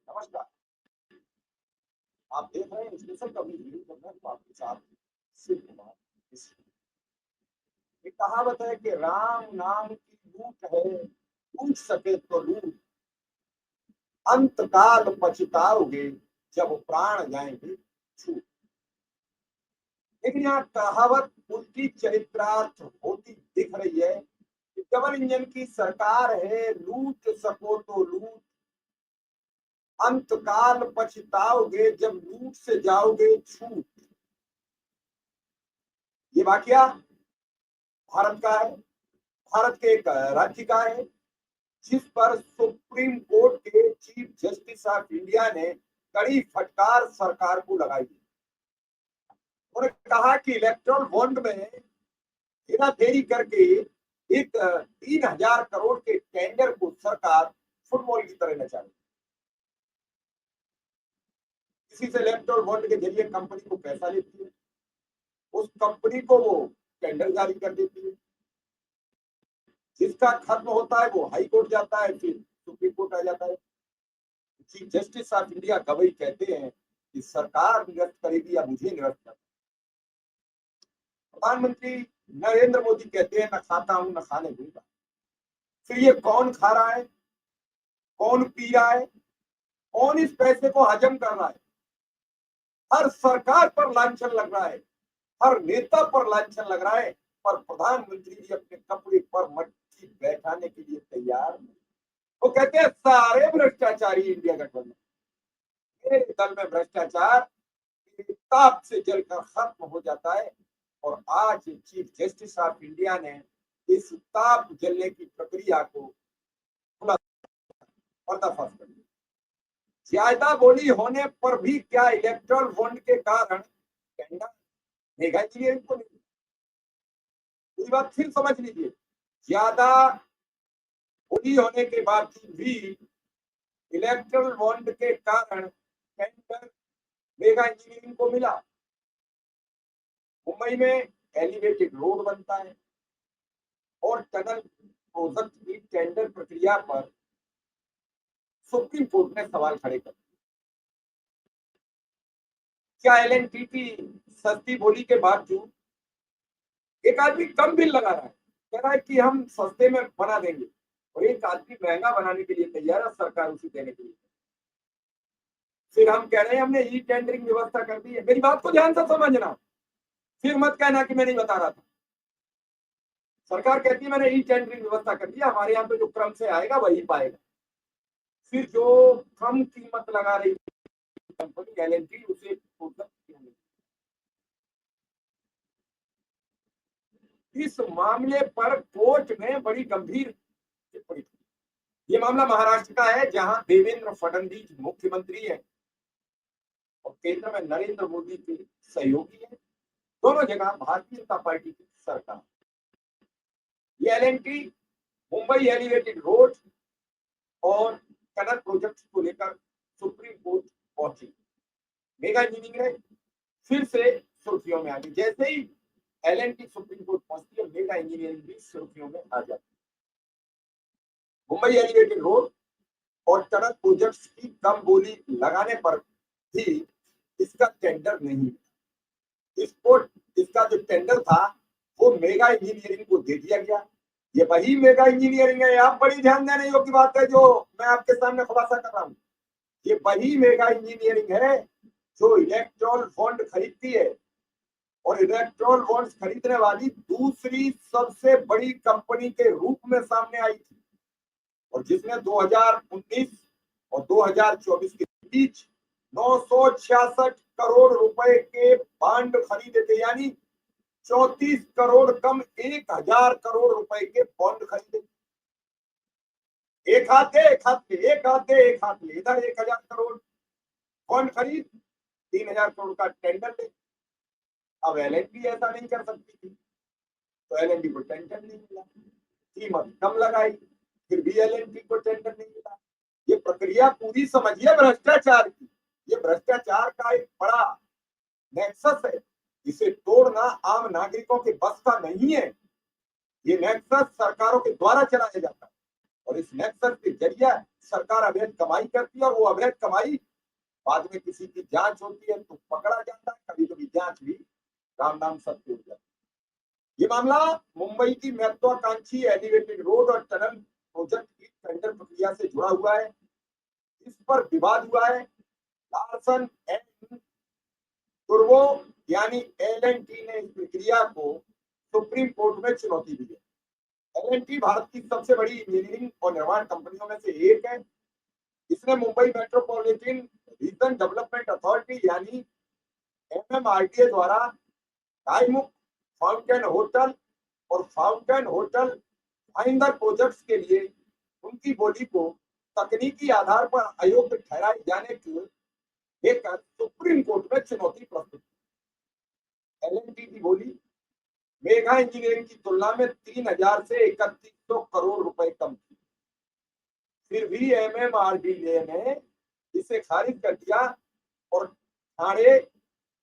नमस्कार। आप देख रहे हैं स्पेशल कवरेज न्यूज़ में मैं हूं आपके साथ शिव कुमार मिश्र। एक कहावत है कि राम नाम की लूट है, लूट सके तो लूट, अंत काल पछताओगे जब प्राण जाएंगे छूट। लेकिन यहाँ कहावत उल्टी चरित्रार्थ होती दिख रही है कि डबल इंजन की सरकार है, लूट सको तो लूट, अंत काल पछताओगे जब लूट से जाओगे छूट। ये वाकया भारत का है, भारत के एक राज्य का है, जिस पर सुप्रीम कोर्ट के चीफ जस्टिस ऑफ इंडिया ने कड़ी फटकार सरकार को लगाई। उन्होंने कहा कि इलेक्ट्रॉन बॉन्ड में हेरा फेरी करके एक 3,000 करोड़ के टेंडर को सरकार फुटबॉल की तरह नचा रही है। किसी से इलेक्ट्रॉन बॉन्ड के जरिए कंपनी को पैसा लेती है, उस कंपनी को वो टेंडर जारी कर देती है, जिसका खत्म होता है वो हाई कोर्ट जाता है, फिर सुप्रीम कोर्ट आ जाता है। Chief justice of India Gavai कहते हैं कि सरकार निरस्त करेगी या मुझे निरस्त करना। प्रधानमंत्री नरेंद्र मोदी कहते हैं न खाता हूं न खाने दूंगा। फिर ये कौन खा रहा है, कौन पी रहा है, कौन इस पैसे को हजम कर रहा है? हर सरकार पर लांछन लग रहा है, हर नेता पर लांछन लग रहा है, पर प्रधानमंत्री जी अपने कपड़े पर मट्टी बैठाने के लिए तैयार। वो कहते हैं सारे भ्रष्टाचारी इंडिया गठबंधन, मेरे दल में भ्रष्टाचार ताप से जलकर खत्म हो जाता है। और आज चीफ जस्टिस ऑफ इंडिया ने इस ताप जलने की प्रक्रिया को खुला पर्दाफाश कर दिया। ज्यादा बोली होने पर भी क्या इलेक्ट्रल बॉन्ड के कारण टेंडर मेगा इंजीनियरिंग को नहीं? पूरी बात फिर समझ लीजिए। ज्यादा बोली होने के बावजूद भी इलेक्ट्रल बॉन्ड के कारण टेंडर मेगा इंजीनियरिंग को मिला। मुंबई में एलिवेटेड रोड बनता है और टनल प्रोजेक्ट की टेंडर प्रक्रिया पर सुप्रीम कोर्ट ने सवाल खड़े कर दिए। क्या एलएनटी की सस्ती बोली के बावजूद एक आदमी कम बिल लगा रहा है, कह रहा है कि हम सस्ते में बना देंगे, और एक आदमी महंगा बनाने के लिए तैयार है, सरकार उसे देने के लिए। फिर हम कह रहे हैं हमने ई टेंडरिंग व्यवस्था कर दी है। मेरी बात को ध्यान से समझना, फिर मत कहना कि मैं नहीं बता रहा था। सरकार कहती है मैंने ई टेंडरिंग व्यवस्था कर दिया, हमारे यहाँ पे जो क्रम से आएगा वही पाएगा। फिर जो कम कीमत लगा रही कंपनी एलएनटी उसे इस मामले पर कोर्ट में बड़ी गंभीर टिप्पणी की। ये मामला महाराष्ट्र का है, जहां देवेंद्र फडणवीस मुख्यमंत्री है और केंद्र में नरेंद्र मोदी के सहयोगी है। दोनों जगह भारतीय जनता पार्टी की सरकार। ये एलएनटी मुंबई एलिवेटेड रोड और टनल प्रोजेक्ट को लेकर सुप्रीम कोर्ट पहुंची। मेगा इंजीनियरिंग है फिर से सुर्खियों में आ गई। जैसे ही एलएनटी सुप्रीम कोर्ट पहुंचती है, मेगा इंजीनियरिंग भी सुर्खियों में आ जाती है। मुंबई एलिवेटेड रोड और टनल प्रोजेक्ट्स की कम बोली लगाने पर भी इसका टेंडर नहीं, इसको इसका जो टेंडर था वो मेगा इंजीनियरिंग को दे दिया गया। ये वही मेगा इंजीनियरिंग है, आप बड़ी ध्यान देने योग्य बात है जो मैं आपके सामने खुलासा कर रहा हूँ। ये वही मेगा इंजीनियरिंग है जो इलेक्ट्रॉल बॉन्ड खरीदती है, और इलेक्ट्रॉल बॉन्ड्स खरीदने वाली दूसरी सबसे बड़ी कंपनी के रूप में सामने आई थी, और जिसने 2019 और 2024 के बीच 966 करोड़ रुपए के बॉन्ड खरीदे थे, यानी 34 करोड़ कम 1,000 करोड़ रुपए के बॉन्ड खरीदे। एक हाथ दे एक हाथ ले, एक हाथ दे एक हाथ ले, इधर 1,000 करोड़ बॉन्ड खरीद, 3,000 करोड़ का टेंडर ले। अब एलएनटी ऐसा नहीं कर सकती थी, तो एलएनटी को टेंडर नहीं मिला, कीमत कम लगाई, फिर भी एलएनटी को टेंडर नहीं मिला। ये प्रक्रिया पूरी समझिए भ्रष्टाचार की। ये भ्रष्टाचार का एक बड़ा नेक्सस है, इसे तोड़ना आम नागरिकों के बस का नहीं है। ये नेक्सस सरकारों के द्वारा चलाया जाता है। और इस नेक्सस के जरिए सरकार अवैध कमाई करती है और वो अवैध कमाई बाद में किसी की जांच होती है तो पकड़ा जाता है, कभी कभी जांच भी राम नाम सत्य हो जाती है। ये मामला मुंबई की महत्वाकांक्षी एलिवेटेड रोड और टनल प्रोजेक्ट की टेंडर प्रक्रिया से जुड़ा हुआ है। इस पर विवाद हुआ है। लार्सन एंड टुर्बो यानी एल&टी ने इस प्रक्रिया को सुप्रीम कोर्ट में चुनौती दी है। एल&टी भारत की सबसे बड़ी इंजीनियरिंग और निर्माण कंपनियों में से एक है। इसने Mumbai metropolitan region development authority यानी एमएमआरडीए द्वारा कायमुख फाउंटेन होटल और फाउंटेन होटल भाईंदर प्रोजेक्ट्स के लिए उनकी बोली को तकनीकी आधार पर अयोग्य ठहराए जाने को लेकर सुप्रीम कोर्ट में चुनौती प्रस्तुत की। एल&टी की बोली मेगा इंजीनियरिंग की तुलना में 3000 से 3100 करोड़ रुपए कम थी। फिर भी एमएमआरडीए ने इसे खारिज कर दिया और Thane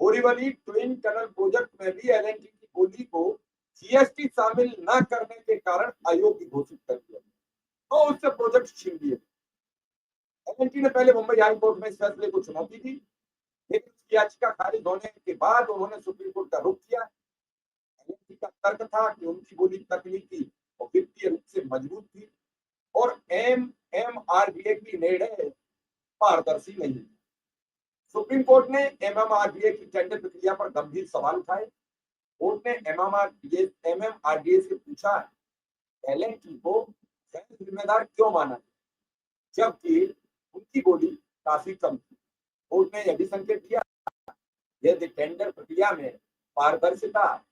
Borivali twin tunnel project में भी एल&टी की बोली को जीएसटी शामिल न करने के कारण अयोग्य घोषित कर दिया तो उससे प्रोजेक्ट छीन लिए। एल&टी ने पहले मुंबई हाई कोर्ट में इस फैसले को चुनौती दी, लेकिन उसकी याचिका खारिज होने के बाद उन्होंने सुप्रीम कोर्ट का रुख किया। एल&टी का तर्क था कि उनकी बोली तकनीकी और वित्तीय रूप से मजबूत थी और एमएमआरडीए की निर्णय पारदर्शी नहीं थी। सुप्रीम कोर्ट ने एमएमआरडीए की टेंडर प्रक्रिया पर गंभीर सवाल उठाए। कोर्ट ने एमएमआरडीए से पूछा एल&टी को गैर जिम्मेदार क्यों माना जबकि उनकी बोली काफी कम थी। कोर्ट ने यह भी संकेत दिया यदि टेंडर प्रक्रिया में पारदर्शिता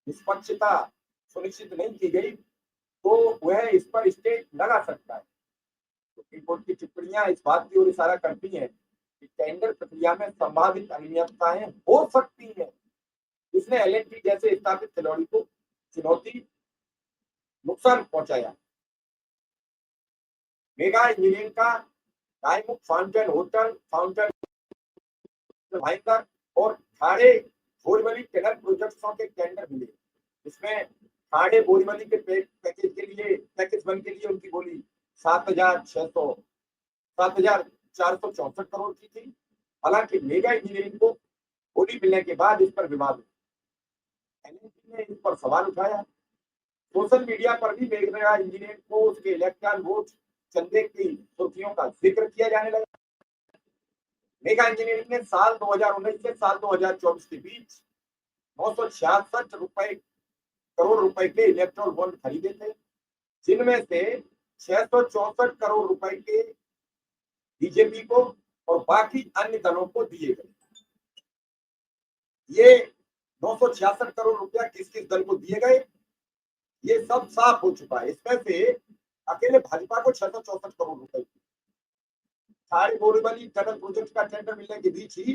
निष्पक्षता सुनिश्चित नहीं की गई तो वह इस पर स्टे लगा सकता है। सुप्रीम कोर्ट की टिप्पणियां इस बात की ओर इशारा करती हैं कि टेंडर प्रक्रिया में संभावित अनियमितताएं हो सकती हैं। इसने एल&टी जैसे स्थापित खिलाड़ी को चुनौती नुकसान पहुंचाया। मेगा इंजीनियरिंग का कायमुख फाउंटेन होटल फाउंटेन भाईंदर और ठाणे बोरीवली टनल प्रोजेक्ट्स के टेंडर मिले। इसमें ठाणे बोरीवली के पैकेज 1 के लिए उनकी बोली 7,464 करोड़ की थी। हालांकि मेगा इंजीनियरिंग को बोली मिलने के बाद इस पर विवाद हुआ। एल&टी ने इस पर सवाल उठाया। सोशल मीडिया पर भी मेगा इंजीनियरिंग को उसके इलेक्ट्रॉन वोट चंदे की सुर्खियों का जिक्र किया जाने लगा। मेगा इंजीनियरिंग ने साल 2019 से साल 2024 के बीच 966 करोड़ रुपए के इलेक्ट्रॉन बॉन्ड खरीदे थे, जिनमें से 664 करोड़ रुपए के बीजेपी को और बाकी अन्य दलों को दिए गए। ये 966 करोड़ रुपया किस किस दल को दिए गए ये सब साफ हो चुका है। इसमें से अकेले भाजपा को 664 करोड़ रुपए ठाणे बोरीवली टनल प्रोजेक्ट का टेंडर मिलने के बीच ही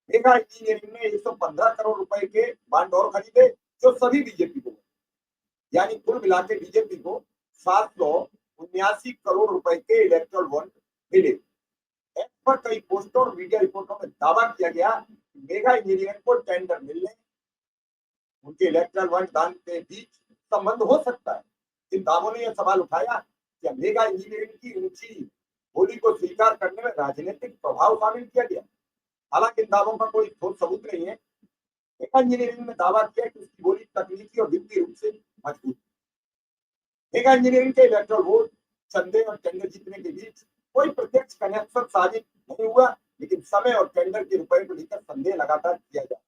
मेगा इंजीनियरिंग ने 115 करोड़ रुपए के बॉन्ड और खरीदे जो सभी बीजेपी को, यानी कुल मिलाकर बीजेपी को 779 करोड़ रुपए के इलेक्ट्रल बॉन्ड मिले। ऐप पर कई पोस्टों और मीडिया रिपोर्टों में दावा किया गया कि मेगा इंजीनियरिंग को टेंडर मिलने उनके इलेक्ट्रल बॉन्ड दान के बीच संबंध हो सकता है। इन दावों ने यह सवाल उठाया कि मेगा इंजीनियरिंग की ऊंची बोली को स्वीकार करने में राजनीतिक प्रभाव शामिल किया गया। हालांकि इन दावों का कोई ठोस सबूत नहीं है। मेगा इंजीनियरिंग ने दावा किया कि उसकी बोली तकनीकी और वित्तीय रूप से मजबूत है। मेगा इंजीनियरिंग के इलेक्ट्रल वोट चंदे और टेंडर जीतने के बीच कोई प्रत्यक्ष कनेक्शन साबित नहीं हुआ, लेकिन समय और टेंडर के रुपए को लेकर संदेह लगातार किया जा रहा है।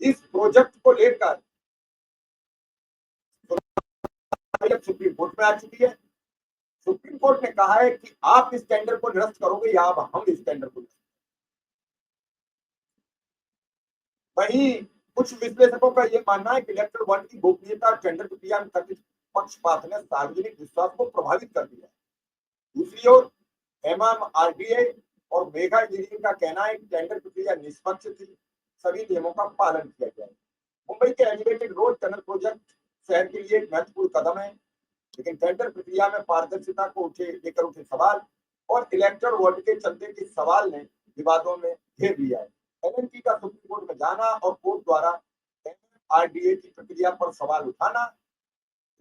इस प्रोजेक्ट को लेकर सुप्रीम कोर्ट में आ चुकी है। सुप्रीम कोर्ट ने कहा है कि आप इस टेंडर को निरस्त करोगे या अब हम इस टेंडर को। वहीं कुछ विश्लेषकों का यह मानना है कि इलेक्ट्रल बॉन्ड की गोपनीयता और टेंडर प्रक्रिया में कथित पक्षपात ने सार्वजनिक विश्वास को प्रभावित कर दिया। दूसरी ओर एमएमआरडीए और मेगा इंजीनियरिंग का कहना है कि टेंडर प्रक्रिया निष्पक्ष थी, सभी नियमों का पालन किया गया। मुंबई के एलिवेटेड रोड टनल प्रोजेक्ट शहर के लिए एक महत्वपूर्ण कदम है, लेकिन टेंडर प्रक्रिया में पारदर्शिता को लेकर उठे सवाल और इलेक्ट्रल वोट के चलते के सवाल ने विवादों में घेर लिया है। एल&टी का सुप्रीम कोर्ट में जाना और कोर्ट द्वारा एमएमआरडीए की प्रक्रिया पर सवाल उठाना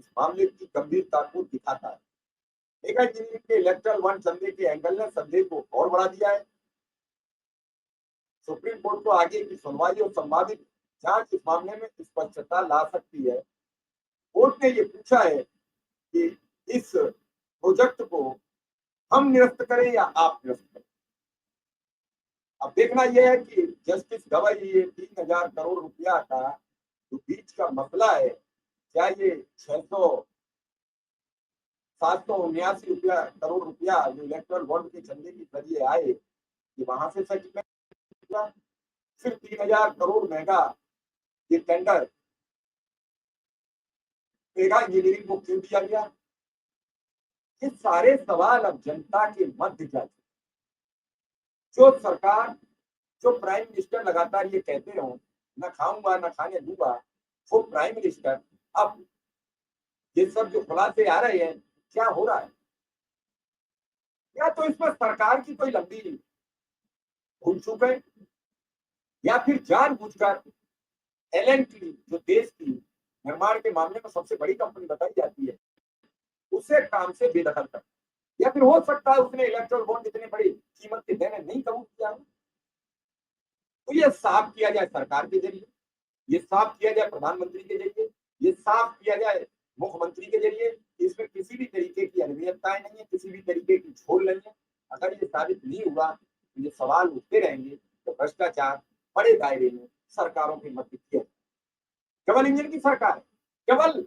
इस मामले की गंभीरता को दिखाता है। मेगा इंजीनियरिंग के इलेक्ट्रल वन चंदे के एंगल ने संदेह को और बढ़ा दिया है। सुप्रीम कोर्ट को आगे की सुनवाई और संभावित जांच इस मामले में स्पष्टता ला सकती है। कोर्ट ने ये पूछा है कि इस प्रोजेक्ट को हम निरस्त करें या आप निरस्त करें। अब देखना यह है कि जस्टिस गवाई ये 3,000 करोड़ रुपया का जो बीच का मसला है, क्या ये 779 रुपया करोड़ रुपया जो इलेक्ट्रल बॉन्ड के चंदे के जरिए आए, ये वहां से सेटलमेंट हुआ, फिर 3,000 करोड़ महंगा ये टेंडर मेगा इंजीनियरिंग को क्यों दिया गया? ये सारे सवाल अब जनता के मध्य जा चुके। जो सरकार, जो प्राइम मिनिस्टर लगातार ये कहते रहो न खाऊंगा न खाने दूंगा, वो प्राइम मिनिस्टर अब ये सब जो खुलासे आ रहे हैं, क्या हो रहा है? या तो इसमें सरकार की कोई लंबी भूल चूक है, या फिर जानबूझकर एलएनटी जो देश की निर्माण के मामले में सबसे बड़ी कंपनी बताई जाती है, उसे काम से बेदखल कर, या फिर हो सकता है उसने इलेक्ट्रल बॉन्ड इतने बड़ी कीमत के देने नहीं कबूल किया हो। तो ये साफ किया जाए सरकार के जरिए, ये साफ किया जाए प्रधानमंत्री के जरिए, ये साफ किया जाए मुख्यमंत्री के जरिए। इसमें किसी भी तरीके की अनियमितताएं नहीं है, किसी भी तरीके की झोल नहीं है। अगर ये साबित नहीं हुआ तो ये सवाल उठते रहेंगे तो भ्रष्टाचार बड़े दायरे में सरकारों के मध्य किया। केवल इंजन की सरकार, केवल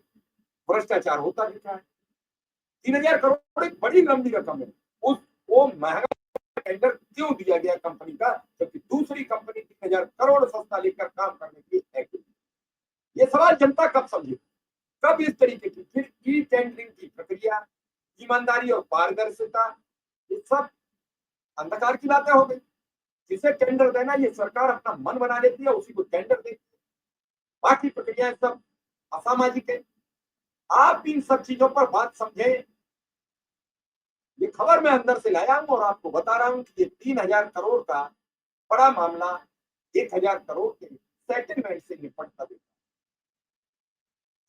भ्रष्टाचार होता दिख रहा है। 3,000 करोड़ एक बड़ी लंबी रकम है। वो महंगा टेंडर क्यों दिया गया कंपनी का, जबकि दूसरी कंपनी 3,000 करोड़ सस्ता लेकर काम करने की एक्टिव। ये सवाल जनता कब समझे, कब इस तरीके की फिर ई टेंडरिंग की प्रक्रिया, ईमानदारी और पारदर्शिता, ये सब अंधकार की बातें हो गई। जिसे टेंडर देना ये सरकार अपना मन बना लेती है, उसी को टेंडर देती है। बाकी प्रक्रियाएं सब असामाजिक है। आप इन सब चीजों पर बात समझें। ये खबर मैं अंदर से लाया हूं और आपको बता रहा हूं कि ये 3,000 करोड़ का बड़ा मामला 1,000 करोड़ के सेटलमेंट से निपटता है।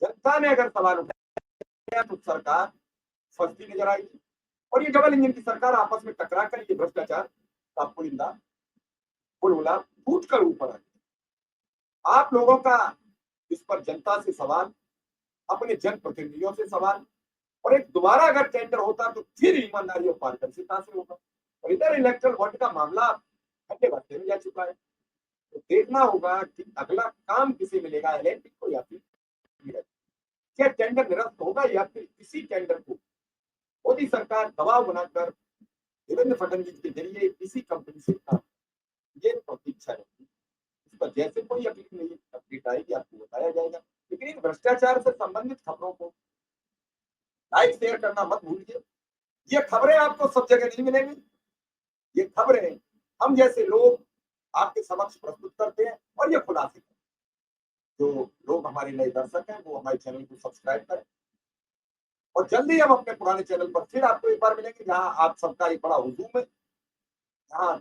जनता ने अगर सवाल उठाया तो सरकार फंसती नजर आएगी, और ये डबल इंजन की सरकार आपस में टकरा कर ये भ्रष्टाचार का पुलबुला फूट कर ऊपर आ। आप लोगों का इस पर जनता से सवाल, अपने जनप्रतिनिधियों से सवाल, और एक दोबारा अगर टेंडर होता तो फिर ईमानदारी और पारदर्शिता से होगा। और इधर इलेक्ट्रल बॉन्ड का मामला ठंडे बस्ते में जा चुका है। तो देखना होगा कि अगला काम किसे मिलेगा, एलएनटी को या फिर क्या टेंडर निरस्त होगा, या फिर इसी टेंडर को मोदी सरकार दबाव बनाकर देवेंद्र फडणवीस के जरिए इसी कंपनी से काम, ये प्रतीक्षा रहेगी। इस पर जैसे कोई अपडेट आएगी आपको बताया जाएगा। लेकिन इन भ्रष्टाचार से संबंधित खबरों को लाइक शेयर करना मत भूलिए। ये खबरें आपको सब जगह नहीं मिलेंगी। ये खबरें हम जैसे लोग आपके समक्ष प्रस्तुत करते हैं, और ये खुलासे जो लोग हमारे नए दर्शक हैं वो हमारे चैनल को सब्सक्राइब करें। और जल्दी हम अपने पुराने चैनल पर फिर आपको एक बार मिलेंगे, जहां आप सबका एक बड़ा हुजूम है, जहां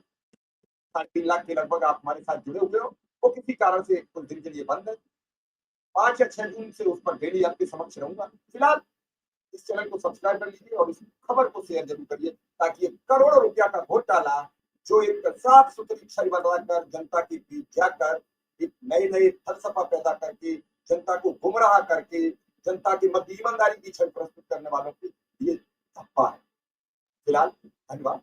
3.5 लाख के लगभग आप हमारे साथ जुड़े हुए हो। वो किसी कारण से कुछ दिन के लिए बंद है। 5 या 6 जून से उस पर डेली आपके समक्ष रहूंगा। फिलहाल इस चैनल को सब्सक्राइब कर लीजिए और इस खबर को शेयर जरूर करिए, ताकि करोड़ों रुपया का घोटाला जो एक साफ सुथरी छवि बनाकर जनता के बीच जाकर एक नए नए फलसफा पैदा करके जनता को गुमराह करके जनता की मध्य ईमानदारी की छवि प्रस्तुत करने वालों के लिए धप्पा है। फिलहाल धन्यवाद।